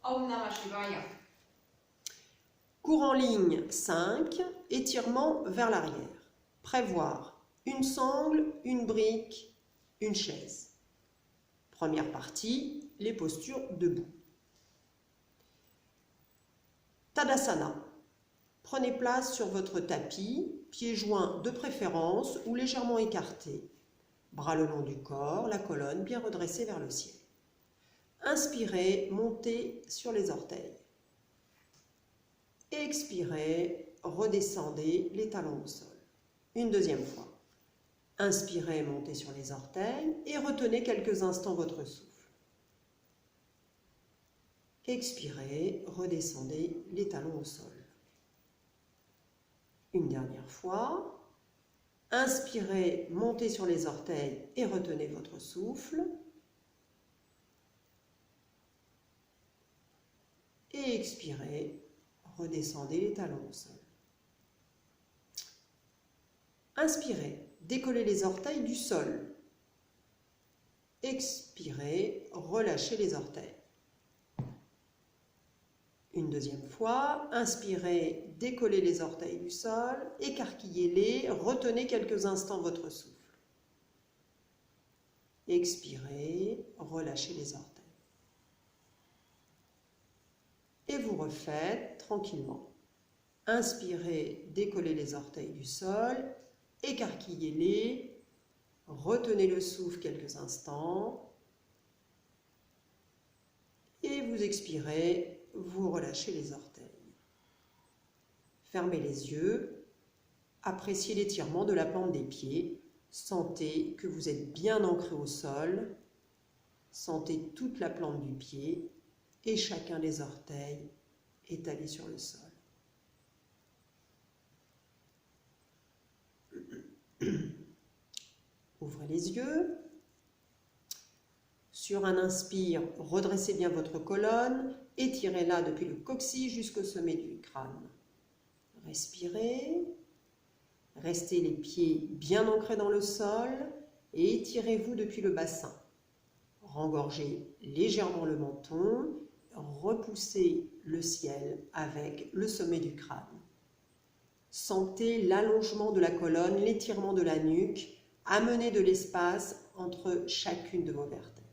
Om Namah Shivaya. Cours en ligne 5, étirement vers l'arrière. Prévoir une sangle, une brique, une chaise. Première partie, les postures debout. Tadasana. Prenez place sur votre tapis, pieds joints de préférence ou légèrement écartés. Bras le long du corps, la colonne bien redressée vers le ciel. Inspirez, montez sur les orteils. Expirez, redescendez les talons au sol. Une deuxième fois. Inspirez, montez sur les orteils et retenez quelques instants votre souffle. Expirez, redescendez les talons au sol. Une dernière fois. Inspirez, montez sur les orteils et retenez votre souffle. Et expirez, redescendez les talons au sol. Inspirez, décollez les orteils du sol. Expirez, relâchez les orteils. Une deuxième fois, inspirez, décollez les orteils du sol, écarquillez-les, retenez quelques instants votre souffle. Expirez, relâchez les orteils. Et vous refaites tranquillement. Inspirez, décollez les orteils du sol, écarquillez-les, retenez le souffle quelques instants. Et vous expirez, vous relâchez les orteils. Fermez les yeux, appréciez l'étirement de la plante des pieds, sentez que vous êtes bien ancré au sol, sentez toute la plante du pied et chacun des orteils étalés sur le sol. Ouvrez les yeux. Sur un inspire, redressez bien votre colonne, étirez-la depuis le coccyx jusqu'au sommet du crâne. Respirez, restez les pieds bien ancrés dans le sol et étirez-vous depuis le bassin. Rengorgez légèrement le menton, repoussez le ciel avec le sommet du crâne. Sentez l'allongement de la colonne, l'étirement de la nuque, amenez de l'espace entre chacune de vos vertèbres.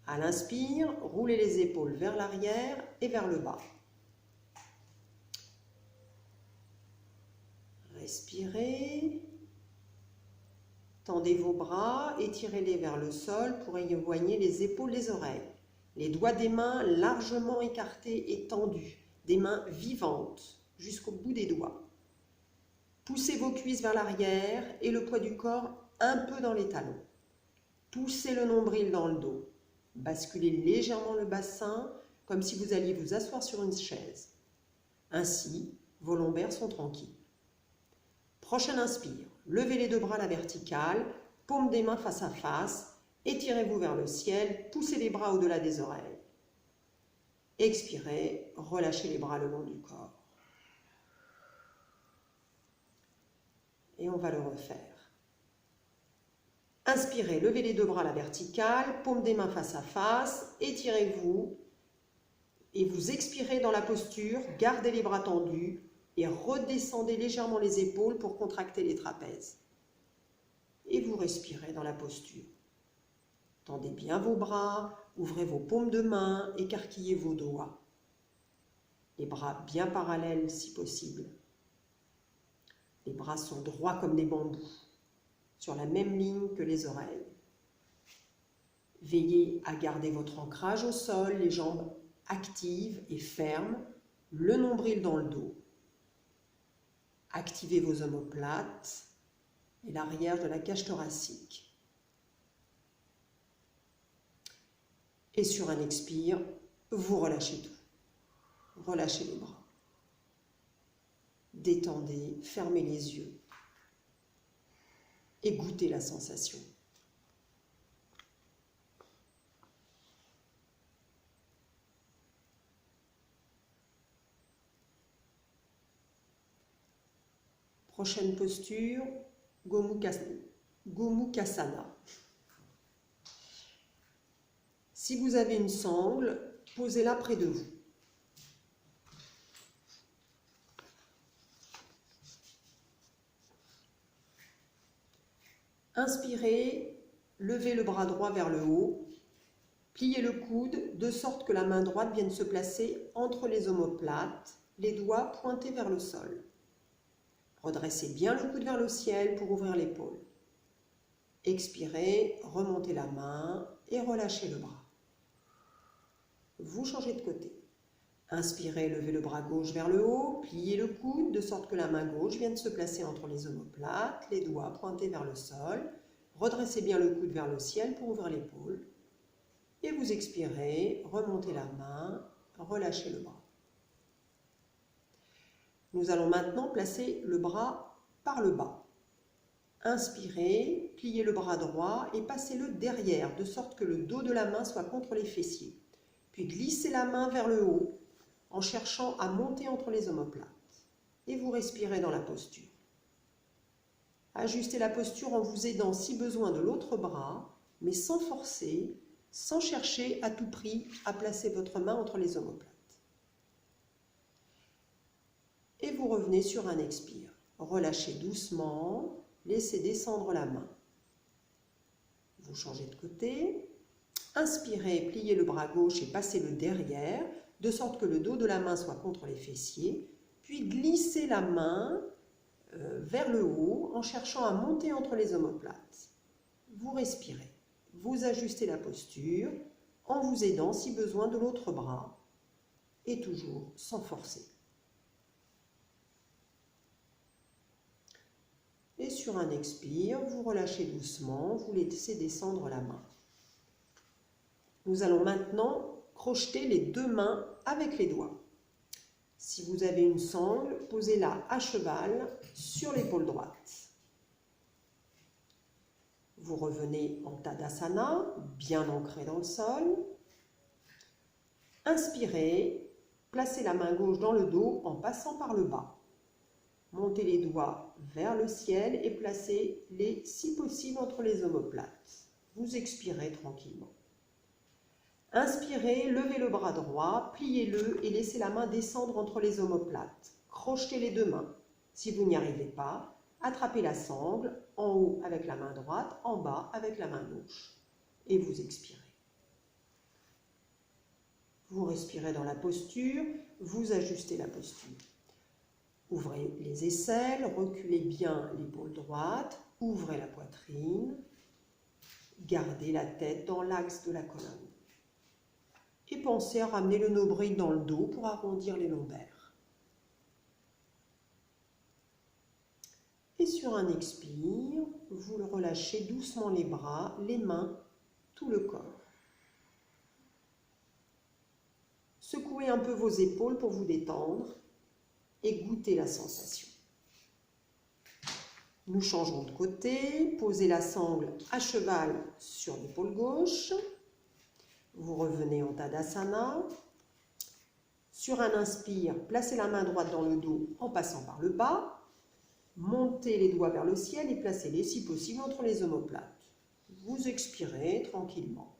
À l'inspire, roulez les épaules vers l'arrière et vers le bas. Respirez. Tendez vos bras, étirez-les vers le sol pour éloigner les épaules des oreilles. Les doigts des mains largement écartés et tendus, des mains vivantes jusqu'au bout des doigts. Poussez vos cuisses vers l'arrière et le poids du corps un peu dans les talons. Poussez le nombril dans le dos. Basculez légèrement le bassin comme si vous alliez vous asseoir sur une chaise. Ainsi, vos lombaires sont tranquilles. Prochaine inspire, levez les deux bras à la verticale, paume des mains face à face, étirez-vous vers le ciel, poussez les bras au-delà des oreilles. Expirez, relâchez les bras le long du corps. Et on va le refaire. Inspirez, levez les deux bras à la verticale, paume des mains face à face, étirez-vous et vous expirez dans la posture, gardez les bras tendus et redescendez légèrement les épaules pour contracter les trapèzes. Et vous respirez dans la posture. Tendez bien vos bras, ouvrez vos paumes de main, écarquillez vos doigts. Les bras bien parallèles si possible. Les bras sont droits comme des bambous, sur la même ligne que les oreilles. Veillez à garder votre ancrage au sol, les jambes actives et fermes, le nombril dans le dos. Activez vos omoplates et l'arrière de la cage thoracique. Et sur un expire, vous relâchez tout. Relâchez les bras. Détendez, fermez les yeux. Et goûtez la sensation. Prochaine posture, Gomukhasana. Si vous avez une sangle, Posez-la près de vous. Inspirez, levez le bras droit vers le haut, pliez le coude de sorte que la main droite vienne se placer entre les omoplates, les doigts pointés vers le sol. Redressez bien le coude vers le ciel pour ouvrir l'épaule. Expirez, remontez la main et relâchez le bras. Vous changez de côté. Inspirez, levez le bras gauche vers le haut, pliez le coude de sorte que la main gauche vienne se placer entre les omoplates, les doigts pointés vers le sol. Redressez bien le coude vers le ciel pour ouvrir l'épaule. Et vous expirez, remontez la main, relâchez le bras. Nous allons maintenant placer le bras par le bas. Inspirez, pliez le bras droit et passez-le derrière, de sorte que le dos de la main soit contre les fessiers. Puis glissez la main vers le haut, en cherchant à monter entre les omoplates. Et vous respirez dans la posture. Ajustez la posture en vous aidant si besoin de l'autre bras, mais sans forcer, sans chercher à tout prix à placer votre main entre les omoplates. Et vous revenez sur un expire. Relâchez doucement, laissez descendre la main. Vous changez de côté. Inspirez, pliez le bras gauche et passez-le derrière, de sorte que le dos de la main soit contre les fessiers. Puis glissez la main vers le haut en cherchant à monter entre les omoplates. Vous respirez. Vous ajustez la posture en vous aidant si besoin de l'autre bras et toujours sans forcer. Et sur un expire, vous relâchez doucement, vous laissez descendre la main. Nous allons maintenant crocheter les deux mains avec les doigts. Si vous avez une sangle, posez-la à cheval sur l'épaule droite. Vous revenez en Tadasana, bien ancré dans le sol. Inspirez, placez la main gauche dans le dos en passant par le bas. Montez les doigts vers le ciel et placez-les si possible entre les omoplates. Vous expirez tranquillement. Inspirez, levez le bras droit, pliez-le et laissez la main descendre entre les omoplates. Crochetez les deux mains. Si vous n'y arrivez pas, attrapez la sangle, en haut avec la main droite, en bas avec la main gauche. Et vous expirez. Vous respirez dans la posture, vous ajustez la posture. Ouvrez les aisselles, reculez bien l'épaule droite, ouvrez la poitrine, gardez la tête dans l'axe de la colonne. Et pensez à ramener le nombril dans le dos pour arrondir les lombaires. Et sur un expire, vous relâchez doucement les bras, les mains, tout le corps. Secouez un peu vos épaules pour vous détendre et goûtez la sensation. Nous changeons de côté, posez la sangle à cheval sur l'épaule gauche. Vous revenez en Tadasana. Sur un inspire, placez la main droite dans le dos en passant par le bas. Montez les doigts vers le ciel et placez-les si possible entre les omoplates. Vous expirez tranquillement.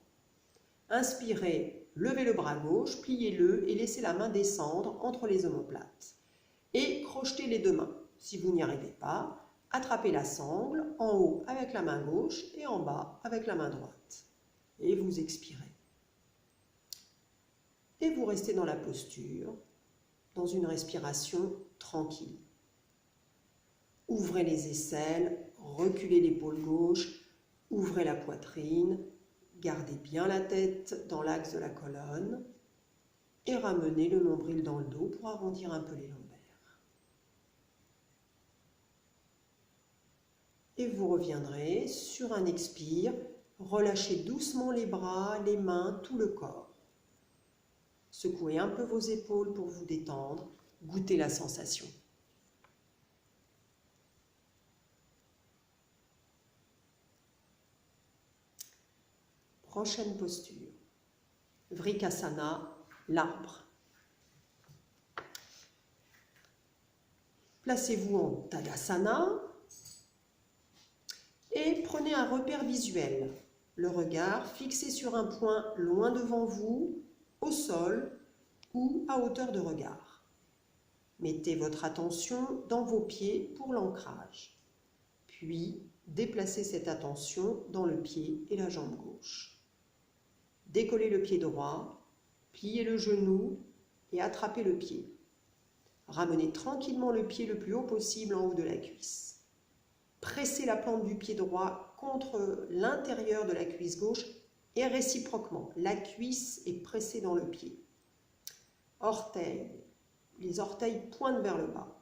Inspirez, levez le bras gauche, pliez-le et laissez la main descendre entre les omoplates. Et crochetez les deux mains. Si vous n'y arrivez pas, attrapez la sangle en haut avec la main gauche et en bas avec la main droite. Et vous expirez. Et vous restez dans la posture, dans une respiration tranquille. Ouvrez les aisselles, reculez l'épaule gauche, ouvrez la poitrine, gardez bien la tête dans l'axe de la colonne et ramenez le nombril dans le dos pour arrondir un peu les lombaires. Et vous reviendrez sur un expire, relâchez doucement les bras, les mains, tout le corps. Secouez un peu vos épaules pour vous détendre, goûtez la sensation. Prochaine posture, Vrikasana, l'arbre. Placez-vous en Tadasana et prenez un repère visuel. Le regard fixé sur un point loin devant vous, au sol ou à hauteur de regard. Mettez votre attention dans vos pieds pour l'ancrage. Puis, déplacez cette attention dans le pied et la jambe gauche. Décollez le pied droit, pliez le genou et attrapez le pied. Ramenez tranquillement le pied le plus haut possible en haut de la cuisse. Pressez la plante du pied droit contre l'intérieur de la cuisse gauche et réciproquement. La cuisse est pressée dans le pied. Orteils. Les orteils pointent vers le bas.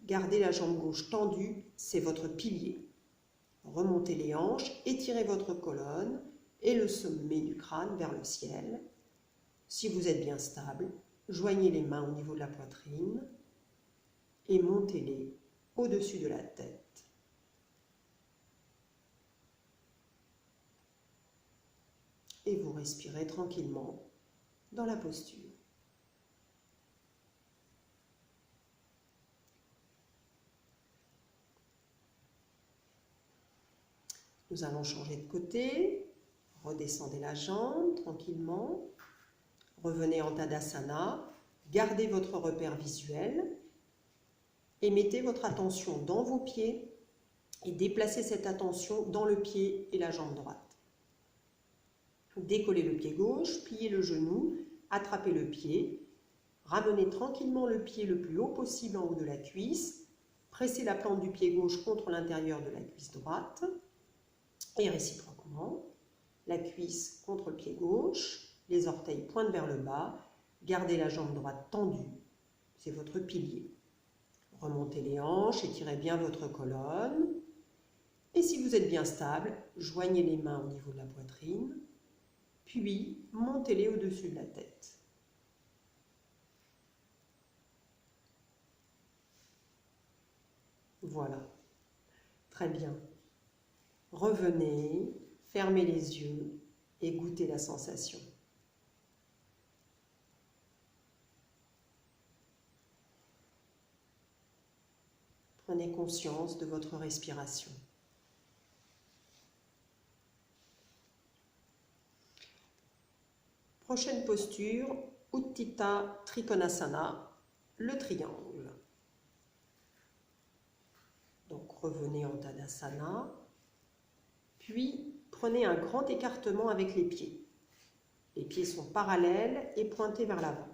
Gardez la jambe gauche tendue, c'est votre pilier. Remontez les hanches, étirez votre colonne et le sommet du crâne vers le ciel. Si vous êtes bien stable, joignez les mains au niveau de la poitrine et montez-les au-dessus de la tête. Et vous respirez tranquillement dans la posture. Nous allons changer de côté. Redescendez la jambe tranquillement. Revenez en Tadasana. Gardez votre repère visuel. Et mettez votre attention dans vos pieds. Et déplacez cette attention dans le pied et la jambe droite. Décollez le pied gauche, pliez le genou, attrapez le pied. Ramenez tranquillement le pied le plus haut possible en haut de la cuisse. Pressez la plante du pied gauche contre l'intérieur de la cuisse droite. Et réciproquement, la cuisse contre le pied gauche, les orteils pointent vers le bas, gardez la jambe droite tendue, c'est votre pilier. Remontez les hanches, étirez bien votre colonne. Et si vous êtes bien stable, joignez les mains au niveau de la poitrine, puis montez-les au-dessus de la tête. Voilà, très bien. Revenez, fermez les yeux et goûtez la sensation. Prenez conscience de votre respiration. Prochaine posture, Utthita Trikonasana, le triangle. Donc revenez en Tadasana. Puis, prenez un grand écartement avec les pieds. Les pieds sont parallèles et pointés vers l'avant.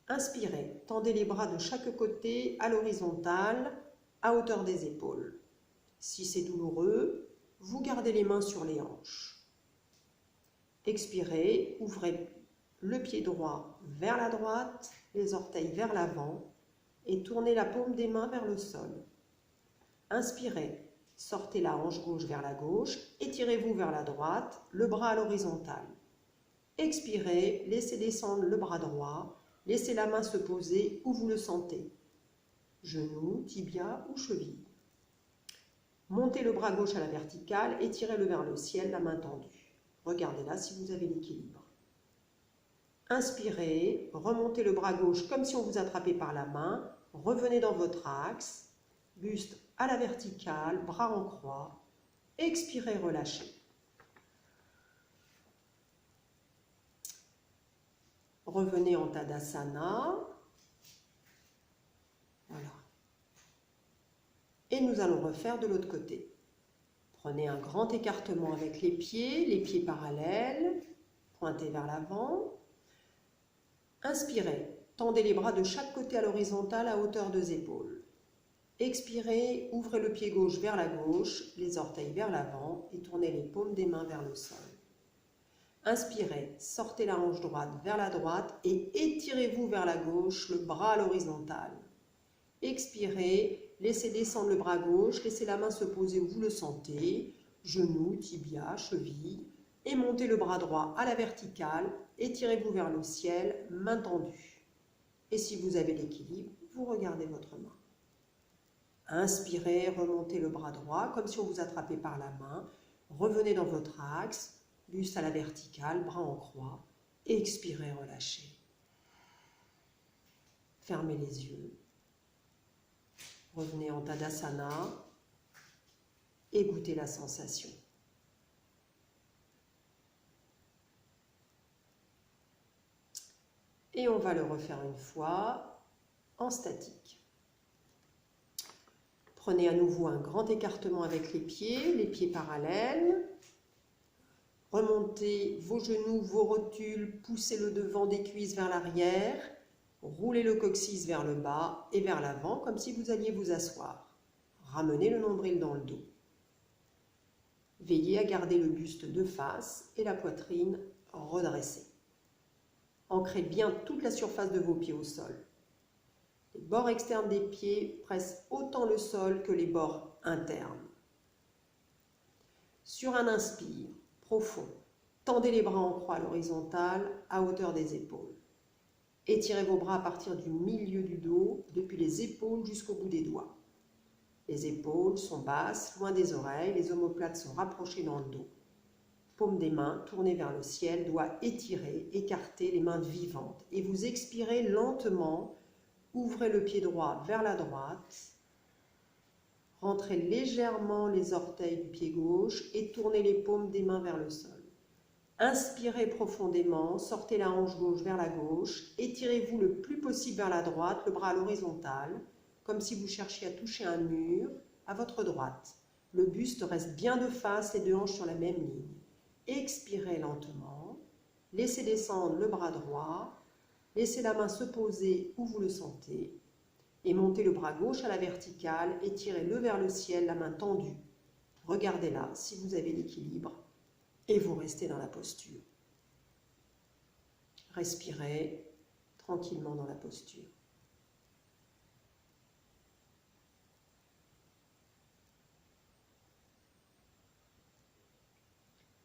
Inspirez, tendez les bras de chaque côté à l'horizontale, à hauteur des épaules. Si c'est douloureux, vous gardez les mains sur les hanches. Expirez, ouvrez le pied droit vers la droite, les orteils vers l'avant et tournez la paume des mains vers le sol. Inspirez. Sortez la hanche gauche vers la gauche, étirez-vous vers la droite, le bras à l'horizontale. Expirez, laissez descendre le bras droit, laissez la main se poser où vous le sentez. Genou, tibia ou cheville. Montez le bras gauche à la verticale, étirez-le vers le ciel, la main tendue. Regardez là si vous avez l'équilibre. Inspirez, remontez le bras gauche comme si on vous attrapait par la main, revenez dans votre axe, buste à la verticale, bras en croix. Expirez, relâchez. Revenez en Tadasana. Voilà. Et nous allons refaire de l'autre côté. Prenez un grand écartement avec les pieds parallèles, pointés vers l'avant. Inspirez, tendez les bras de chaque côté à l'horizontale à hauteur des épaules. Expirez, ouvrez le pied gauche vers la gauche, les orteils vers l'avant et tournez les paumes des mains vers le sol. Inspirez, sortez la hanche droite vers la droite et étirez-vous vers la gauche, le bras à l'horizontale. Expirez, laissez descendre le bras gauche, laissez la main se poser où vous le sentez, genou, tibia, cheville, et montez le bras droit à la verticale, étirez-vous vers le ciel, main tendue. Et si vous avez l'équilibre, vous regardez votre main. Inspirez, remontez le bras droit comme si on vous attrapait par la main. Revenez dans votre axe, buste à la verticale, bras en croix. Expirez, relâchez. Fermez les yeux. Revenez en Tadasana et goûtez la sensation. Et on va le refaire une fois en statique. Prenez à nouveau un grand écartement avec les pieds parallèles. Remontez vos genoux, vos rotules, poussez le devant des cuisses vers l'arrière, roulez le coccyx vers le bas et vers l'avant comme si vous alliez vous asseoir. Ramenez le nombril dans le dos. Veillez à garder le buste de face et la poitrine redressée. Ancrez bien toute la surface de vos pieds au sol. Les bords externes des pieds pressent autant le sol que les bords internes. Sur un inspire profond, tendez les bras en croix à l'horizontale à hauteur des épaules. Étirez vos bras à partir du milieu du dos, depuis les épaules jusqu'au bout des doigts. Les épaules sont basses, loin des oreilles, les omoplates sont rapprochées dans le dos. Paumes des mains tournées vers le ciel, doigts étirés, écartés, les mains vivantes. Et vous expirez lentement, ouvrez le pied droit vers la droite, rentrez légèrement les orteils du pied gauche et tournez les paumes des mains vers le sol. Inspirez profondément, sortez la hanche gauche vers la gauche, étirez-vous le plus possible vers la droite, le bras à l'horizontale, comme si vous cherchiez à toucher un mur à votre droite. Le buste reste bien de face, les deux hanches sur la même ligne. Expirez lentement, laissez descendre le bras droit, laissez la main se poser où vous le sentez et montez le bras gauche à la verticale, étirez-le vers le ciel, la main tendue. Regardez là si vous avez l'équilibre et vous restez dans la posture. Respirez tranquillement dans la posture.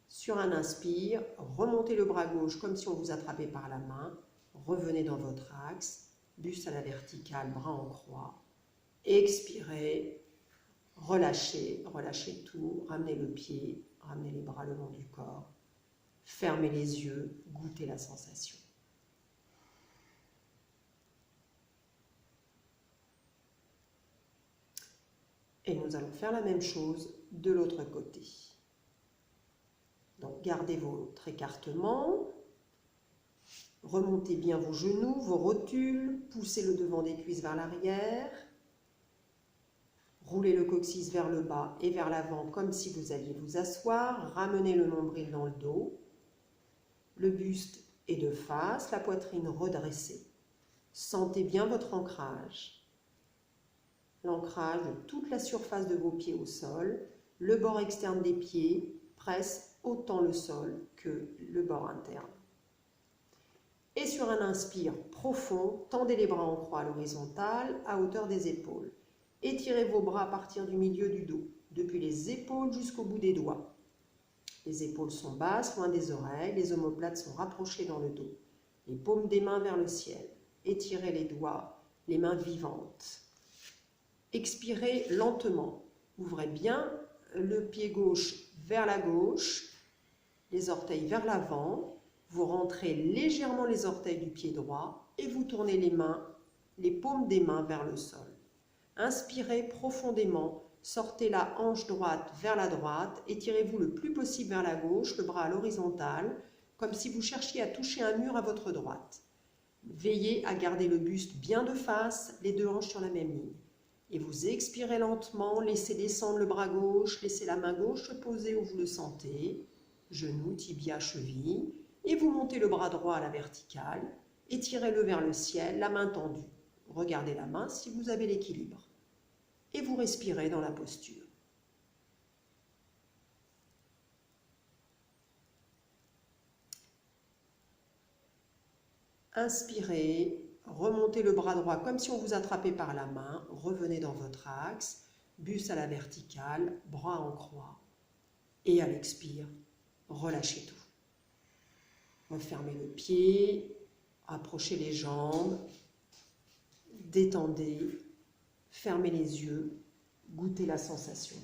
Sur un inspire, remontez le bras gauche comme si on vous attrapait par la main. Revenez dans votre axe, buste à la verticale, bras en croix. Expirez, relâchez, relâchez tout, ramenez le pied, ramenez les bras le long du corps. Fermez les yeux, goûtez la sensation. Et nous allons faire la même chose de l'autre côté. Donc gardez votre écartement, remontez bien vos genoux, vos rotules, poussez le devant des cuisses vers l'arrière, roulez le coccyx vers le bas et vers l'avant comme si vous alliez vous asseoir, ramenez le nombril dans le dos, le buste est de face, la poitrine redressée. Sentez bien votre ancrage. L'ancrage de toute la surface de vos pieds au sol, le bord externe des pieds presse autant le sol que le bord interne. Et sur un inspire profond, tendez les bras en croix à l'horizontale, à hauteur des épaules. Étirez vos bras à partir du milieu du dos, depuis les épaules jusqu'au bout des doigts. Les épaules sont basses, loin des oreilles, les omoplates sont rapprochées dans le dos. Les paumes des mains vers le ciel. Étirez les doigts, les mains vivantes. Expirez lentement. Ouvrez bien le pied gauche vers la gauche, les orteils vers l'avant, vous rentrez légèrement les orteils du pied droit et vous tournez les mains, les paumes des mains vers le sol. Inspirez profondément, sortez la hanche droite vers la droite, étirez-vous le plus possible vers la gauche, le bras à l'horizontale, comme si vous cherchiez à toucher un mur à votre droite. Veillez à garder le buste bien de face, les deux hanches sur la même ligne. Et vous expirez lentement, laissez descendre le bras gauche, laissez la main gauche se poser où vous le sentez, genoux, tibia, cheville, et vous montez le bras droit à la verticale, étirez-le vers le ciel, la main tendue. Regardez la main si vous avez l'équilibre. Et vous respirez dans la posture. Inspirez, remontez le bras droit comme si on vous attrapait par la main, revenez dans votre axe, buste à la verticale, bras en croix. Et à l'expire, relâchez tout. Refermez le pied, approchez les jambes, détendez, fermez les yeux, goûtez la sensation.